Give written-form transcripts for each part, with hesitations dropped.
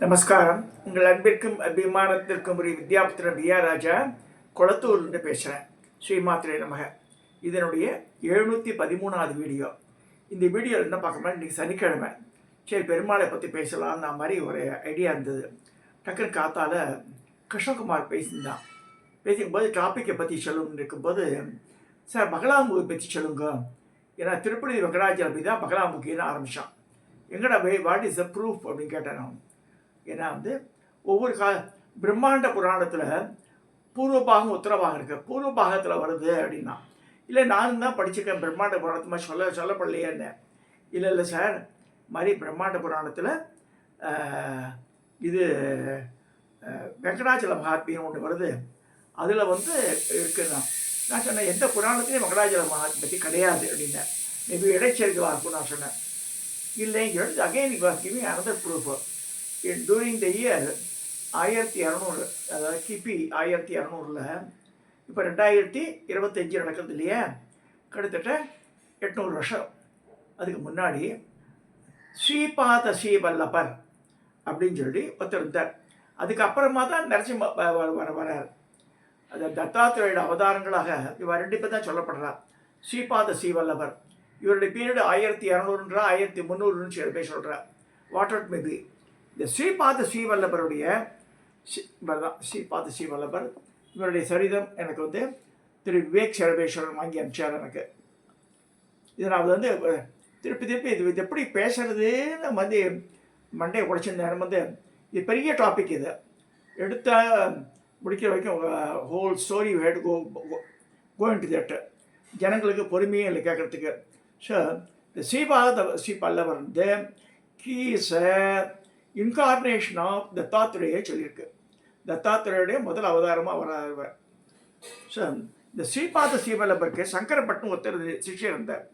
நமஸ்காரம். உங்கள் அன்பிற்கும் அபிமானத்திற்கும் ஒரு வித்யாபுத்திரன் பிஆர் ராஜா கொளத்தூர்லேருந்து பேசுகிறேன். ஸ்ரீமாத்திரை நமக. இதனுடைய 713வது வீடியோ. இந்த வீடியோவில் என்ன பார்க்கணும்னா, இன்றைக்கி சனிக்கிழமை. சரி, பெருமாளை பற்றி பேசலாம்னா மாதிரி ஒரு ஐடியா இருந்தது. டக்குன்னு காத்தால கிருஷ்ணகுமார் பேசியிருந்தான். பேசிக்கும்போது டாப்பிக்கை பற்றி சொல்லணும்னு இருக்கும்போது, சார் பகலாமுகி பற்றி சொல்லுங்க. ஏன்னா திருப்பதி வெங்கடாஜலபதி தான் பகலாமுகின்னு ஆரம்பித்தான். எங்கடா வாட் இஸ் த ப்ரூஃப் அப்படின்னு கேட்டேன் நான். ஏன்னா ஒவ்வொரு பிரம்மாண்ட புராணத்தில் பூர்வபாகம் உத்தரபாகம் இருக்குது. பூர்வ பாகத்தில் வருது அப்படின்னா, இல்லை நானும் தான் படிச்சிருக்கேன் பிரம்மாண்ட புராணத்தை சொல்லப்படலையே என்ன. இல்லை சார், மாதிரி பிரம்மாண்ட புராணத்தில் இது வெங்கடாச்சல மகாத்மியம் ஒன்று வருது, அதில் இருக்குன்னா நான் சொன்னேன், எந்த புராணத்துலேயும் வெங்கடாச்சல மகாத்மியம் பற்றி கிடையாது அப்படின்னேன். மேபி இடைச்செருக்கலாக இருக்கும் நான் சொன்னேன். இல்லைங்க, again giving another proof. During the year 1200, அதாவது கிபி 1200, இப்போ 2025 நடக்கிறது இல்லையா, கிட்டத்தட்ட 800 வருஷம் அதுக்கு முன்னாடி ஸ்ரீபாத ஸ்ரீவல்லபர் அப்படின்னு சொல்லி ஒருத்தர் இருந்தார். அதுக்கப்புறமா தான் நரசிம்ம வரார். அது தத்தாத்திரேயோட அவதாரங்களாக இவர் 2 பேர் தான் சொல்லப்படுறார். ஸ்ரீபாத ஸ்ரீவல்லபர் இவருடைய பீரியடு 1200 1300 சில பேர் சொல்கிறார். வாட் அவுட் மேபி இந்த ஸ்ரீபாத ஸ்ரீவல்லபருடைய இவர் தான் ஸ்ரீபாத ஸ்ரீவல்லபர். இவருடைய சரிதம் எனக்கு திரு விவேக் சரபேஸ்வரன் வாங்கி அனுப்பிச்சார் எனக்கு. இதை நான் திருப்பி இது எப்படி பேசுறதுன்னு மண்டையை உடைச்ச நேரம் இது பெரிய டாபிக். இது எடுத்தால் முடிக்கிற வரைக்கும் whole story had go into that. ஜனங்களுக்கு பொறுமையும் இல்லை கேட்குறதுக்கு. ஸோ இந்த ஸ்ரீபல்லவர் he is incarnation of Dattatreya சொல்லியிருக்கு. தத்தாத்திரேயுடைய முதல் அவதாரமாக வராவர். ஸோ இந்த ஸ்ரீபாத ஸ்ரீவல்லபருக்கு சங்கரப்பட்டுன்னு ஒருத்தர் சிஷ்யர் இருந்தார்.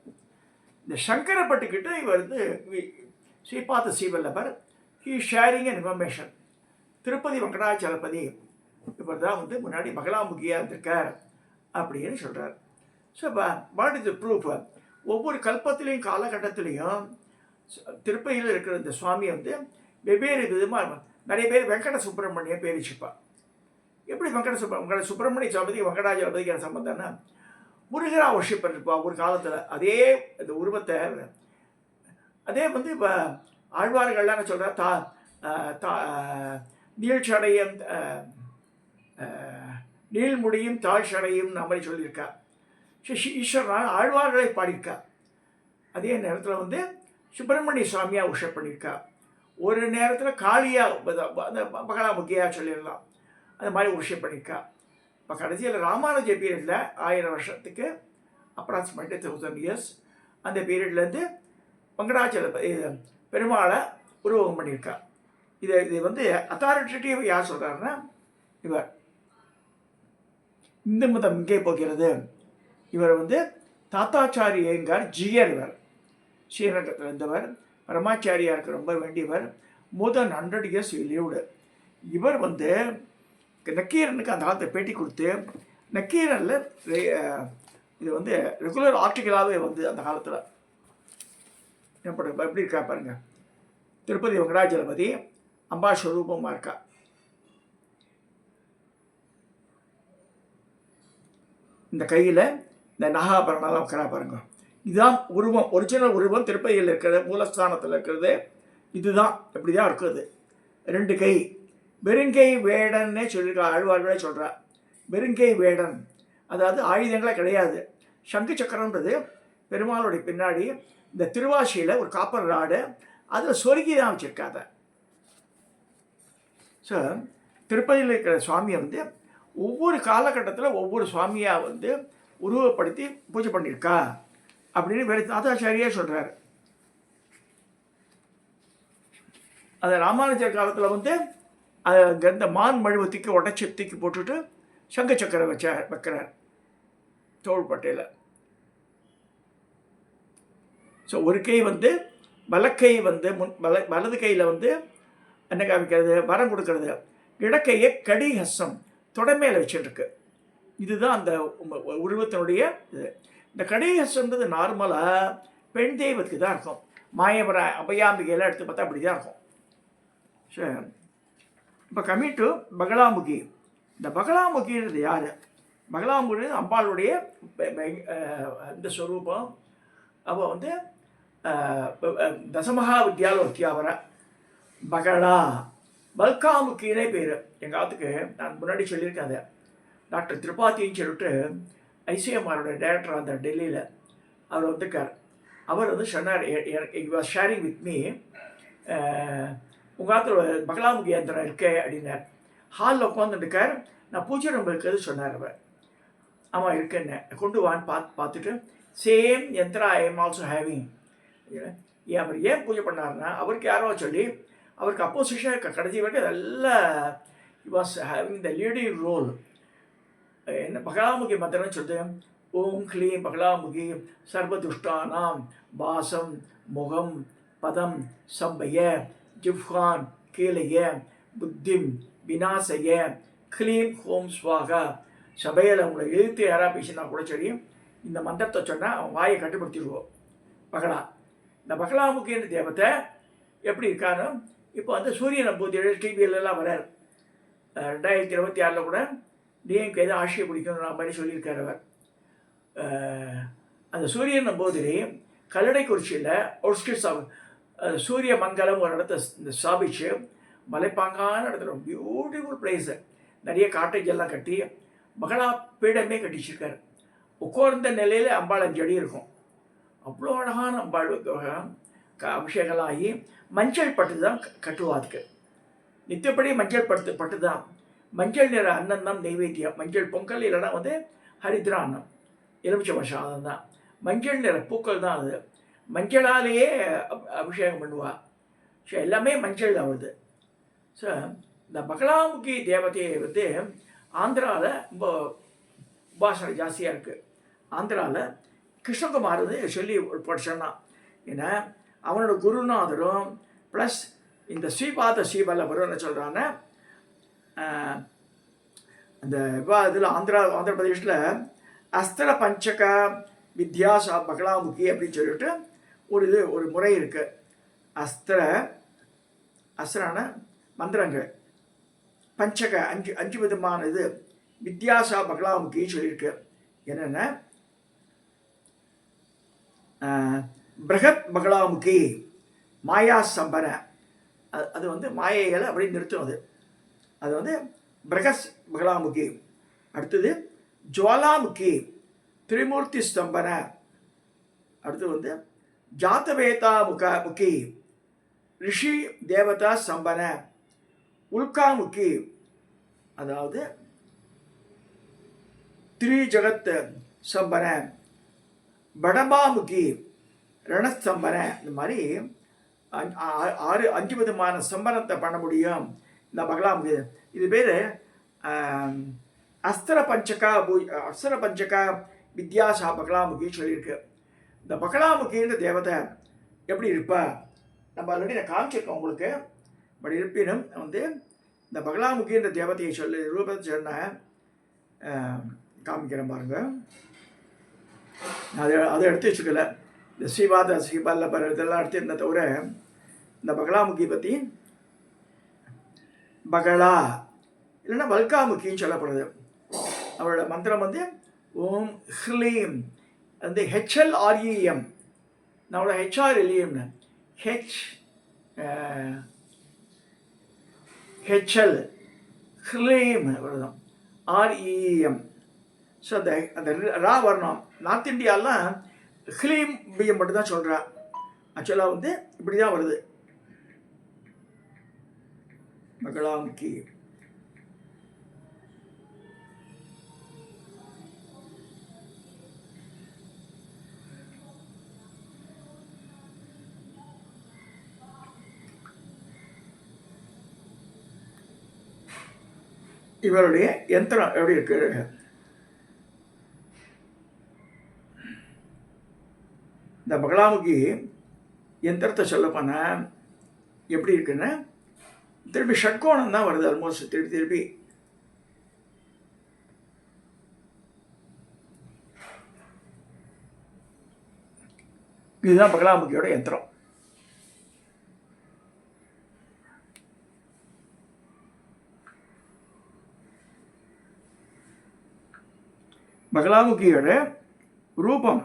இந்த சங்கரப்பட்டுக்கிட்ட இவர் ஸ்ரீபாத ஸ்ரீவல்லபர் he sharing and information. Tirupati Venkatachalapathy இவர் தான் முன்னாடி பகலாமுகியாக இருந்திருக்கார் அப்படின்னு சொல்கிறார். So what is the proof? ஒவ்வொரு கல்பத்திலையும் காலகட்டத்திலையும் திருப்பதியில் இருக்கிற இந்த சுவாமியை வெவ்வேறு விதமாக நிறைய பேர் வெங்கட சுப்பிரமணியம் பேர் வச்சுப்பார். எப்படி வெங்கட சுப்பிரமணிய சுவாமி வெங்கடாஜலபதிக்கான சம்பந்தம்னா, முருகரா வர்ஷிப் பண்ணிருப்பா ஒரு காலத்தில். அதே இந்த உருவத்தை அதே இப்போ ஆழ்வார்கள்லாம் சொல்கிறா நீழ்ச்சடையும் நீள்முடியும் தாழ்ச்சடையும் மாதிரி சொல்லியிருக்கா. ஈஸ்வரனால் ஆழ்வார்களை பாடியிருக்கா. அதே நேரத்தில் சுப்பிரமணிய சுவாமியாக உஷப் பண்ணியிருக்கா. ஒரு நேரத்தில் காளியாக பகலாமுகியாக சொல்லிடலாம், அந்த மாதிரி உஷப் பண்ணியிருக்கா. இப்போ கடைசியில் ராமானுஜ பீரியடில் 1000 வருஷத்துக்கு அப்ராக்சிமேட்லி 1000 இயர்ஸ் அந்த பீரியட்லேருந்து வெங்கடாச்சல பெருமாளை உருவகம் பண்ணியிருக்கா. இது அத்தாரிட்டேட்டிவ் யார் சொல்கிறாருன்னா, இவர் இந்து மதம் இங்கே போகிறது. இவர் தாத்தாச்சாரியங்கார் ஜியர். இவர் ஸ்ரீரங்கத்தில் இருந்தவர், பரமாச்சாரியாருக்கு ரொம்ப வேண்டியவர். மோர் தென் 100 இயர்ஸ் லீவ்டு. இவர் நக்கீரனுக்கு அந்த காலத்தில் பேட்டி கொடுத்து, நக்கீரனில் இது ரெகுலர் ஆர்டிக்கலாகவே அந்த காலத்தில் என்ன பண்ணுற எப்படி இருக்கா பாருங்க. திருப்பதி வெங்கடாஜலபதி அம்பா ஸ்வரூபமாக இருக்கா. இந்த கையில் இந்த நாகாபரணம் வைக்கிறா பாருங்க. இதுதான் உருவம், ஒரிஜினல் உருவம். திருப்பதியில் இருக்கிறது, மூலஸ்தானத்தில் இருக்கிறது இதுதான். இப்படி தான் இருக்குது. 2 கை, வெறுங்கை வேடன்னே சொல்லியிருக்கா. ஆழ்வார்களே சொல்கிறா வெறுங்கை வேடன், அதாவது ஆயுதங்களே கிடையாது. சங்கு சக்கரன்றது பெருமாளுடைய பின்னாடி இந்த திருவாசியில் ஒரு காப்பர் ராடு, அதில் சொருகி தான் வச்சுருக்காத. ஸோ திருப்பதியில் இருக்கிற சுவாமியை ஒவ்வொரு காலகட்டத்தில் ஒவ்வொரு சுவாமியாக உருவப்படுத்தி பூஜை பண்ணியிருக்கா அப்படின்னு வேறு தாத்தாச்சாரியாக சொல்கிறார். அது ராமானுஜர் காலத்தில் இந்த மான் மழுவத்துக்கு உடச்சி போட்டுட்டு சங்க சக்கரை வைக்கிறார் தோள்பட்டையில். ஸோ ஒரு கை வலக்கை வலது கையில் என்ன காமிக்கிறது, வரம் கொடுக்கறது. இடக்கையை கடிஹஸ்தம் தொடமையில் வச்சுருக்கு. இதுதான் அந்த உருவத்தினுடைய இது. இந்த கடிஹஸ்தம்ன்றது நார்மலாக பெண் தெய்வத்துக்கு தான் இருக்கும். மாயவர அபயாம்பிகையெல்லாம் எடுத்து பார்த்தா அப்படி தான் இருக்கும். சரி, இப்போ கம்மிங் டு பகலாமுகி. இந்த பகலாமுகின்றது யார்? பகலாமுகி அம்பாளுடைய இந்த ஸ்வரூபம். அவள் வந்து தசமகா வித்யாவில் ஒருத்தியா வர பகலா பல்காமுக்கினே பேர். எங்கள் ஆத்துக்கு நான் முன்னாடி சொல்லியிருக்கேன். அதை டாக்டர் திரிபாத்தின்னு சொல்லிட்டு ஐசிஎம்ஆரோட டைரக்டர் அந்த டெல்லியில் அவர் வந்திருக்கார். அவர் வந்து சொன்னார், வாஸ் ஷேரிங் வித் மீ, உங்கள் ஆத்தில் பகலாமுகி யந்திரம் இருக்கே அப்படின்னார். ஹாலில் உட்காந்துருக்கார். நான் பூஜை ரூம் இருக்கிறது சொன்னார் அவர். ஆமாம் இருக்குன்னு, கொண்டு வான்னு பார்த்துட்டு same yantra I am also having. அவர் ஏன் பூஜை பண்ணார்னா, அவருக்கு யாரோ சொல்லி அவருக்கு அப்போசிஷன் கடைசி வரைக்கும் அதெல்லாம் was having the leading role. என்ன பகலாமுகி மந்திரம்னு சொல்லுது, ஓம் க்ளீம் பகலாமுகி சர்வதுஷ்டானாம் வாசம் முகம் பதம் சம்பய ஜிப்ஹான் கீழைய புத்திம் விநாசய க்ளீம் ஹோம் ஸ்வாகா. சபையில் உங்களை எழுத்து யாராக பேசினா கூட சரி, இந்த மந்திரத்தை சொன்னால் அவன் வாயை கட்டுப்படுத்திடுவோம். பகலா, இந்த பகலாமுகின்ற தேவத்தை எப்படி இருக்காரு? இப்போ வந்து சூரியனை பூஜை டிவியிலலாம் வரார். 2026 கூட டிஎம்கே தான் ஆட்சியை பிடிக்கணுன்ற மாதிரி சொல்லியிருக்கார் அவர். அந்த சூரியன் போதிலே கல்லடைக்குறிச்சியில் அவுட்ஸ்கட்ஸ் சூரிய மங்கலம் ஒரு இடத்த ஸ்தாபிச்சு மலைப்பாங்கான இடத்துல பியூட்டிஃபுல் பிளேஸு, நிறைய காட்டேஜ் எல்லாம் கட்டி மகளா பீடமே கட்டிச்சிருக்காரு. உட்கார்ந்த நிலையில் அம்பாள் 5 அடி இருக்கும். அவ்வளோ அழகான அம்பாள் அபிஷேகம்லாம் ஆகி மஞ்சள் பட்டு தான் கட்டுவாதுக்கு. நித்தியப்படி மஞ்சள் பட்டு தான். மஞ்சள் நிற அன்னம் தான் நைவேத்தியம். மஞ்சள் பொங்கல் இல்லைன்னா வந்து ஹரித்ரா அன்னம், எலுமிச்சை பிரசாதம் தான். மஞ்சள் நிற பூக்கள் தான் அது. மஞ்சளாலேயே அபிஷேகம் பண்ணுவாள். ஸோ எல்லாமே மஞ்சள் தான் வருது. ஸோ இந்த பகலாமுகி தேவதையை வந்து ஆந்திராவில் ரொம்ப உபாசனை ஜாஸ்தியாக இருக்குது. ஆந்திராவில் கிருஷ்ணகுமார் வந்து சொல்லி படிச்சான். ஏன்னா அவனோட குருநாதரும் ப்ளஸ் இந்த ஸ்ரீபாத ஸ்ரீவல்லபரும் என்ன சொல்கிறான்னு, அந்த இதில் ஆந்திர பிரதேஷில் அஸ்திர பஞ்சக வித்யாசா பகலாமுகி அப்படின்னு சொல்லிட்டு ஒரு முறை இருக்குது. அஸ்திரான மந்திரங்கள், பஞ்சக 5 விதமான இது வித்யாசா பகலாமுகி சொல்லியிருக்கு. என்னென்ன, பிரகத் பகலாமுகி மாயா சம்பன, அது வந்து மாயைகளை அப்படி நிறுத்தும். அது வந்து பிரகஸ் பகலாமுகி. அடுத்தது ஜுவாலாமுகி திரிமூர்த்தி ஸ்தம்பன. அடுத்து வந்து ஜாத்தவேதா முகி ரிஷி தேவதா ஸ்தம்பன. உல்காமுகி அதாவது திரிஜகத் ஸ்தம்பன. படபாமுகி ரணஸ்தம்பன. இந்த மாதிரி 5 விதமான ஸ்தம்பனத்தை பண்ண முடியும் இந்த பகலாமுகி. இது பேர் அஸ்திர பஞ்சகா வித்யாசா பகலாமுகி சொல்லியிருக்கு. இந்த பகலாமுகின்ற தேவதை எப்படி இருப்பா, நம்ம ஆல்ரெடி நான் காமிச்சிருக்கோம் உங்களுக்கு. பட் இருப்பினும் வந்து இந்த பகலாமுகின்ற தேவதையை ரூபத்தை சொன்ன காமிக்கிறேன் பாருங்க. அதை எடுத்து வச்சுக்கல. இந்த ஸ்ரீபாத ஸ்ரீவல்லபர் இதெல்லாம் எடுத்துருந்த தவிர இந்த பகலாமுகி பற்றி பகலா இல்லைன்னா பல்காமுகின்னு சொல்லப்படுது. அவரோட மந்திரம் வந்து ஓம் ஹ்லீம், வந்து HLREM. நம்மளோட HRLEMனு HL ஹ்லீம் வருதும் REM. ஸோ அந்த ரா வரணும். நார்த் இந்தியாலாம் ஹ்லீம் பிஎம் மட்டும் தான் சொல்கிறா. ஆக்சுவலாக வந்து இப்படி தான் வருது பகலாமுகி. இவருடைய யந்திரம் எப்படி இருக்கு? இந்த பகலாமுகி யந்திரத்தை சொல்ல போனால் எப்படி இருக்குன்னு, திருப்பி ஷட்கோணம் தான் வருது. ஆல்மோஸ்ட் திருப்பி இதுதான் பகலாமுகியோட யந்திரம். பகலாமுகியோட ரூபம்.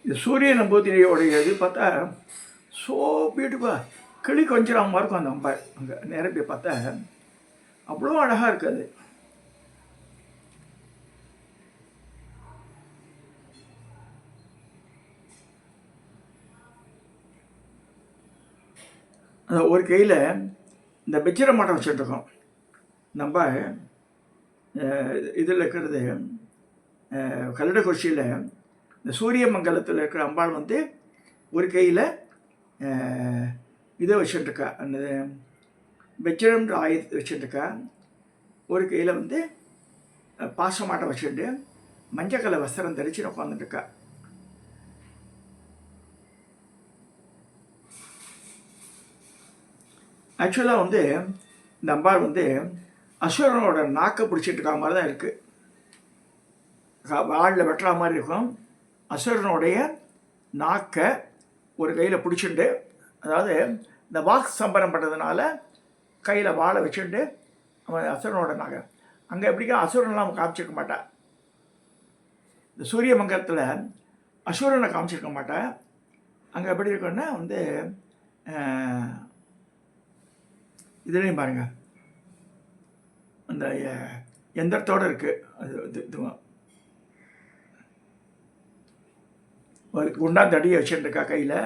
இந்த சூரிய நம்பூதிரியோடைய இது பார்த்தா ஸோ பியூட்டிஃபுல்லாக கிளி கொஞ்சம் மாதிரி இருக்கும் அந்த அம்பாள். அங்கே நேரம் போய் பார்த்தா அவ்வளோ அழகாக இருக்குது. அந்த ஒரு கையில் இந்த பெச்சிர மாட்டம் வச்சுட்டுருக்கோம். நம்ம இதில் இருக்கிறது கல்லடக்குறிச்சியில் இந்த சூரிய மங்கலத்தில் இருக்கிற அம்பாள் வந்து ஒரு கையில் இதை வச்சுட்டுருக்கா, அந்த வெச்சிரம்ன்ற ஆயுதத்தை வச்சுட்டுருக்கா. ஒரு கையில் வந்து பாசமாட்டம் வச்சுட்டு மஞ்சக்கலை வஸ்திரம் தரிச்சு உட்காந்துட்டுருக்கா. ஆக்சுவலாக வந்து இந்த அம்பாள் வந்து அசுரனோட நாக்கை பிடிச்சிட்டு இருக்கா மாதிரி தான் இருக்குது. வாழில் வெட்டுற மாதிரி இருக்கும். அசுரனுடைய நாக்கை ஒரு கையில் பிடிச்சிட்டு, அதாவது இந்த வாக்கு சம்பரம் பண்ணுறதுனால கையில் வாழை வச்சுட்டு அவன் அசுரனோட நாக்கை அங்கே எப்படிக்கா அசுரன்லாம் காமிச்சிருக்க மாட்டா. இந்த சூரிய மங்கலத்தில் அசுரனை காமிச்சிருக்க மாட்டா. அங்கே எப்படி இருக்குன்னா வந்து இதுலேயும் பாருங்கள் அந்த எந்திரத்தோடு இருக்குது. அது இதுவாக ஒரு குண்டா தடியை வச்சுருக்கா கையில்.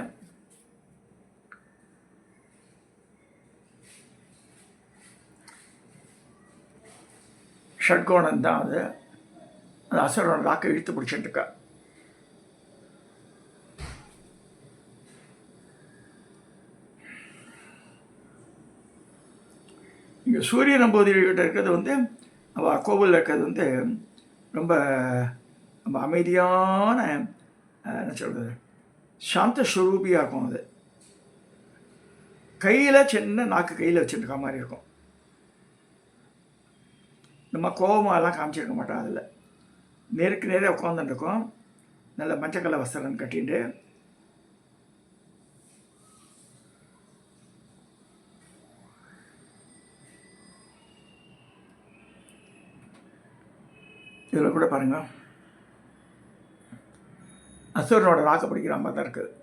ஷட்கோணம் தான் அது. அந்த அசுரனோட நாக்கை இழுத்து பிடிச்சிட்டுருக்கா. இங்கே சூரிய நம்பூதிரிகிட்ட இருக்கிறது வந்து அவள் கோவிலில் இருக்கிறது வந்து ரொம்ப ரொம்ப அமைதியான என்ன சொல்கிறது சாந்த ஸ்வரூபியாக இருக்கும். அது கையில் சின்ன நாக்கு கையில் வச்சுருக்க மாதிரி இருக்கும். நம்ம கோபமாகலாம் காமிச்சிருக்க மாட்டோம். அதில் நேருக்கு நேரே உட்காந்துட்டுருக்கோம். நல்ல மஞ்சக்கலை வஸ்திரம் கட்டிட்டு இதில் கூட பாருங்கள் அசுரனோட நாக்கை பிடிக்கிற மாதிரி தான் இருக்குது.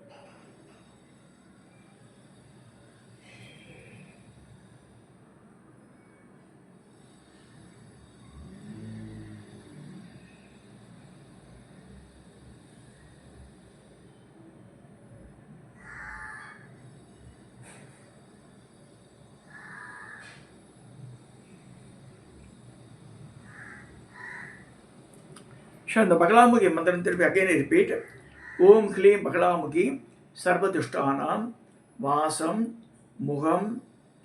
இந்த பகலாமுகி மந்திரம் திருப்பி அகைன் ரிப்பீட். ஓம் க்ளீம் பகலாமுகி சர்வதுஷ்டானாம் வாசம் முகம்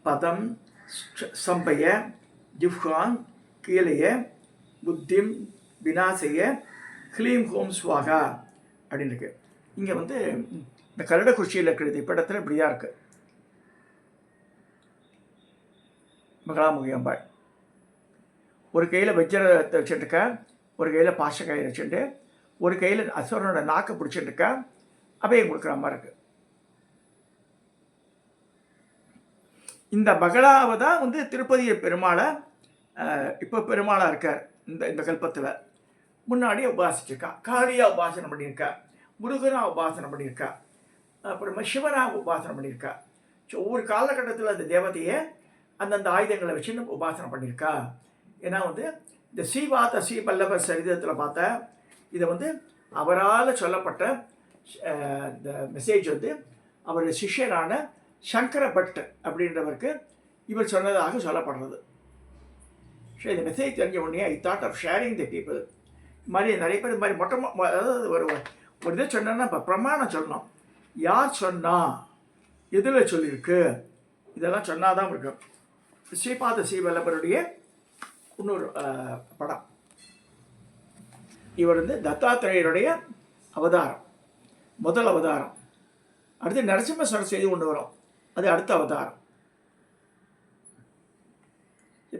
பதம் சம்பய ஜிஹ்வான் கீழைய புத்திம் விநாசைய க்ளீம் ஹோம் ஸ்வாகா அப்படின்னு இருக்கு. இங்கே வந்து இந்த கல்லடக்குறிச்சியில் இருக்கிறது இப்படத்தில் இப்படியா இருக்கு. பகலாமுகி அம்பாள் ஒரு கையில் வஜ்ரத்தை வச்சுட்டுருக்கா, ஒரு கையில் பாசக்காயை வச்சுட்டு, ஒரு கையில் அசுரனோட நாக்கை பிடிச்சிட்டுருக்கா. அபயம் கொடுக்குற மாதிரி இருக்குது. இந்த பகலாவை தான் வந்து திருப்பதி பெருமாளை இப்போ பெருமாளாக இருக்கார். இந்த கல்பத்தில் முன்னாடியே உபாசிச்சிருக்கா. காளியாக உபாசனை பண்ணியிருக்கா, முருகனாக உபாசனை பண்ணியிருக்கா, அப்புறமா சிவனாக உபாசனை பண்ணியிருக்கா. ஸோ ஒவ்வொரு காலகட்டத்தில் அந்த தேவதையை அந்தந்த ஆயுதங்களை வச்சு நம்ம உபாசனை பண்ணியிருக்கா. ஏன்னா வந்து இந்த ஸ்ரீவாத ஸ்ரீபல்லவர் சரித்திரத்தில் பார்த்தா இதை வந்து அவரால் சொல்லப்பட்ட இந்த மெசேஜ் வந்து அவருடைய சிஷ்யரான சங்கர பட் அப்படின்றவருக்கு இவர் சொன்னதாக சொல்லப்படுறது. ஸோ இந்த மெசேஜ் தெரிஞ்ச உடனே I thought of sharing the people. இது மாதிரி நிறைய பேர் இது மாதிரி அதாவது ஒரு இதை சொன்னோன்னா இப்போ பிரமாணம் சொல்லணும். யார் சொன்னா, எதில் சொல்லியிருக்கு, இதெல்லாம் சொன்னாதான் இருக்கும். ஸ்ரீபாத ஸ்ரீவல்லபருடைய இன்னொரு படம். இவர் வந்து தத்தாத்திரேயருடைய அவதாரம், முதல் அவதாரம். அடுத்து நரசிம்ம சரஸ்வதி ஒன்று வரும், அது அடுத்த அவதாரம்.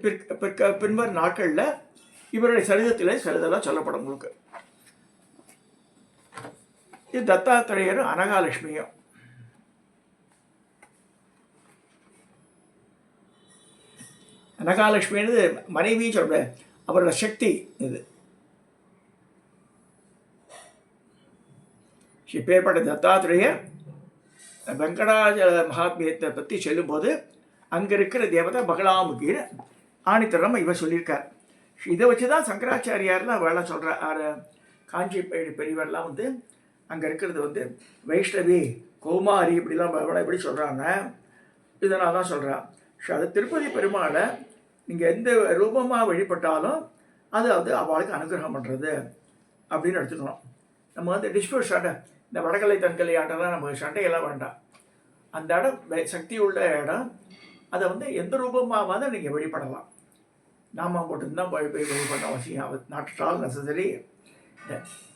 பின்வரும் நாட்களில் இவருடைய சரிதத்திலே சிறிதெல்லாம் சொல்லப்படும் உங்களுக்கு. இது தத்தாத்திரேயரும் அனகாலட்சுமியும். அனகாலட்சுமின்னு மனைவி சொல்ற அவரோட சக்தி இது. இப்பேற்பட்ட தத்தாத்திரேயர் வெங்கடாஜல மகாத்மியத்தை பற்றி சொல்லும்போது அங்கே இருக்கிற தேவதை பகலாமுகின்னு ஆணித்தரம் இவர் சொல்லியிருக்கார். இதை வச்சு தான் சங்கராச்சாரியார்லாம் வேலை சொல்கிறார். காஞ்சி பெரியவர்லாம் வந்து அங்கே இருக்கிறது வந்து வைஷ்ணவி கௌமாரி இப்படிலாம் இப்படி சொல்கிறாங்க. இதனால் தான் சொல்கிறான். அது திருப்பதி பெருமாளை நீங்கள் எந்த ரூபமாக வழிபட்டாலும் அது வந்து அவளுக்கு அனுகிரகம் பண்ணுறது அப்படின்னு எடுத்துக்கணும். நம்ம வந்து டிஸ்பியூட் சண்டை, இந்த வடகலை தென்கலை ஆட்டெல்லாம் நம்ம சண்டையெல்லாம் வேண்டாம். அந்த இடம் சக்தி உள்ள இடம், அதை வந்து எந்த ரூபமாக நீங்கள் வழிபடலாம். நாம போட்டுருந்தால் வழிபட அவசியம் நாட்டால் நெசசரி.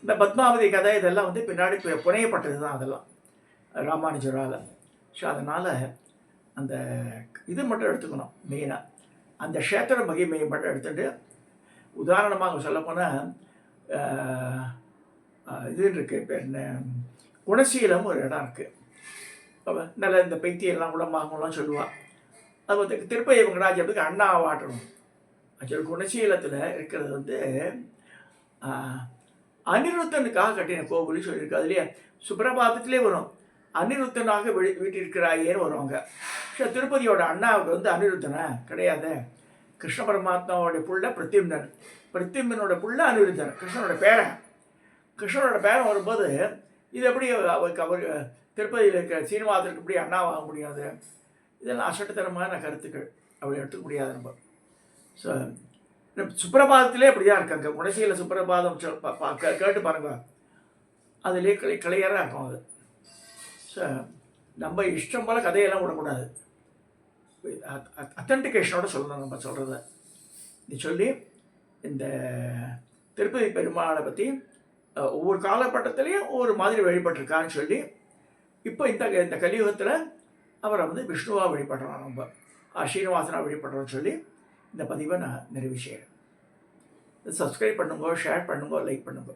இந்த பத்மாவதி கதை இதெல்லாம் வந்து பின்னாடி புனையப்பட்டது தான் அதெல்லாம் ராமானுஜரால். ஸோ அதனால் அந்த இது மட்டும் எடுத்துக்கணும் மெயினாக. அந்த க்ஷேத்திர மகிமையை மட்டும் எடுத்துகிட்டு உதாரணமாக சொல்லப்போனால் இது இருக்குது, பேர் என்ன, குணசீலம் ஒரு இடம் இருக்குது. நல்ல இந்த பைத்தியெல்லாம் குணமாகலாம் சொல்லுவாள். அது வந்து திருப்பதி வெங்கடாஜலத்துக்கு அண்ணா வாட்டணும். ஆக்சுவலி குணசீலத்தில் இருக்கிறது வந்து அனிருத்தனுக்காக கட்டின கோவில் சொல்லியிருக்கு. அதுலேயே சுப்பிரபாதத்திலே வரும் அனிருத்தனாக வீட்டிருக்கிறாயேன்னு வருவாங்க. ஸோ திருப்பதியோட அண்ணாவுக்கு வந்து அனிருத்தனை கிடையாது, கிருஷ்ண பரமாத்மாவோடைய புள்ள பிரத்யும்னன், பிரத்யும்னனோட புள்ள அனிருத்தன், கிருஷ்ணனோட பேரன். கிருஷ்ணனோட பேரன் வரும்போது இது எப்படி அவர் திருப்பதியில் இருக்கிற சீனிவாசனுக்கு எப்படி அண்ணா வாங்க முடியாது? இதெல்லாம் அசட்டுத்தனமான கருத்துக்கள், அப்படி எடுத்துக்க முடியாது நம்ம. ஸோ சுப்பிரபாதத்திலே அப்படி தான் இருக்காங்க. குணசீல சுப்பிரபாதம் கேட்டு பாருங்க, அதுலேயே கிளையராக இருக்கும் அது. ஸோ நம்ம இஷ்டம் போல் கதையெல்லாம் விடக்கூடாது, அத்தன்டிகேஷனோட சொல்லணும் நம்ம சொல்கிறத. இது சொல்லி இந்த திருப்பதி பெருமாளை பற்றி ஒவ்வொரு காலகட்டத்திலையும் ஒவ்வொரு மாதிரி வழிபட்டிருக்கான்னு சொல்லி இப்போ இந்த கலியுகத்தில் அவரை வந்து விஷ்ணுவாக வழிபடுறோம், நம்ம ஸ்ரீனிவாசனாக வழிபடுறோன்னு சொல்லி இந்த பதிவை நான் நிறைவு செய்கிறேன். சப்ஸ்கிரைப் பண்ணுங்க, ஷேர் பண்ணுங்க, லைக் பண்ணுங்க.